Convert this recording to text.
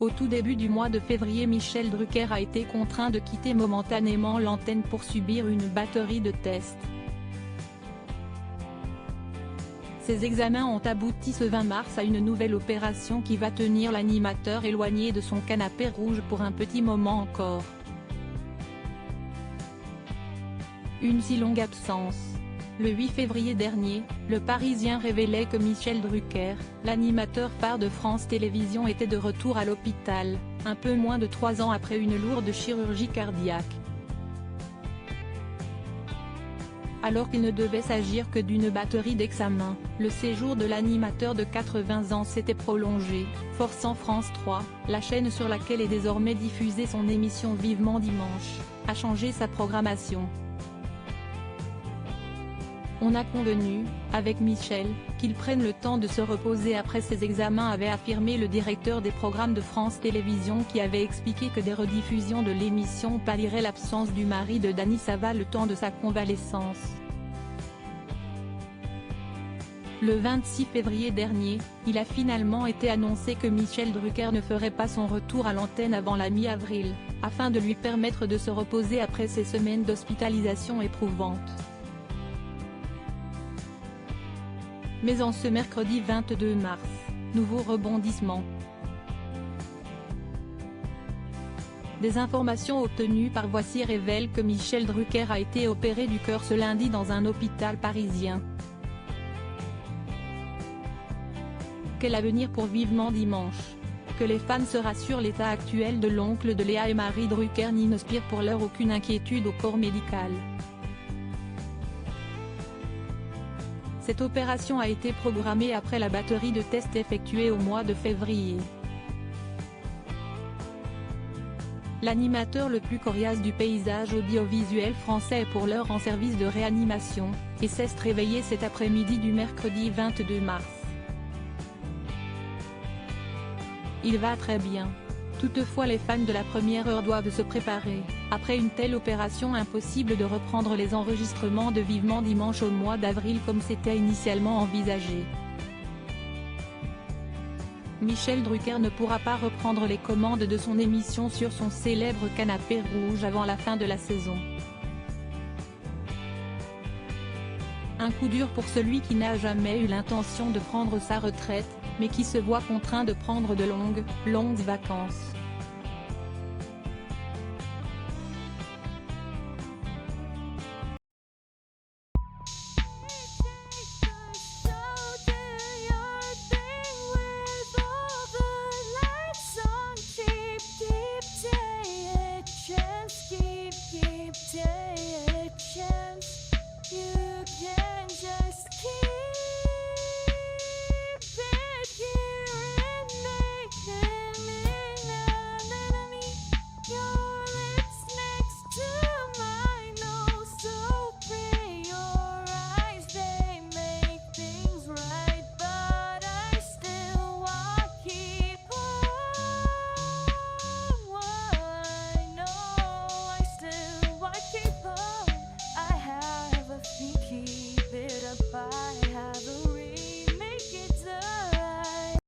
Au tout début du mois de février, Michel Drucker a été contraint de quitter momentanément l'antenne pour subir une batterie de tests. Ces examens ont abouti ce 20 mars à une nouvelle opération qui va tenir l'animateur éloigné de son canapé rouge pour un petit moment encore. Une si longue absence. Le 8 février dernier, Le Parisien révélait que Michel Drucker, l'animateur phare de France Télévisions, était de retour à l'hôpital, un peu moins de 3 ans après une lourde chirurgie cardiaque. Alors qu'il ne devait s'agir que d'une batterie d'examens, le séjour de l'animateur de 80 ans s'était prolongé, forçant France 3, la chaîne sur laquelle est désormais diffusée son émission Vivement Dimanche, à changer sa programmation. On a convenu, avec Michel, qu'il prenne le temps de se reposer après ses examens, avait affirmé le directeur des programmes de France Télévisions, qui avait expliqué que des rediffusions de l'émission pallieraient l'absence du mari de Dany Savva le temps de sa convalescence. Le 26 février dernier, il a finalement été annoncé que Michel Drucker ne ferait pas son retour à l'antenne avant la mi-avril, afin de lui permettre de se reposer après ces semaines d'hospitalisation éprouvantes. Mais en ce mercredi 22 mars, nouveau rebondissement. Des informations obtenues par Voici révèlent que Michel Drucker a été opéré du cœur ce lundi dans un hôpital parisien. Quel avenir pour Vivement Dimanche? Que les fans se rassurent, l'état actuel de l'oncle de Léa et Marie Drucker n'inspire pour l'heure aucune inquiétude au corps médical. Cette opération a été programmée après la batterie de tests effectuée au mois de février. L'animateur le plus coriace du paysage audiovisuel français est pour l'heure en service de réanimation, et s'est réveillé cet après-midi du mercredi 22 mars. Il va très bien. Toutefois, les fans de la première heure doivent se préparer. Après une telle opération, impossible de reprendre les enregistrements de Vivement Dimanche au mois d'avril comme c'était initialement envisagé. Michel Drucker ne pourra pas reprendre les commandes de son émission sur son célèbre canapé rouge avant la fin de la saison. Un coup dur pour celui qui n'a jamais eu l'intention de prendre sa retraite, mais qui se voit contraint de prendre de longues vacances. Keep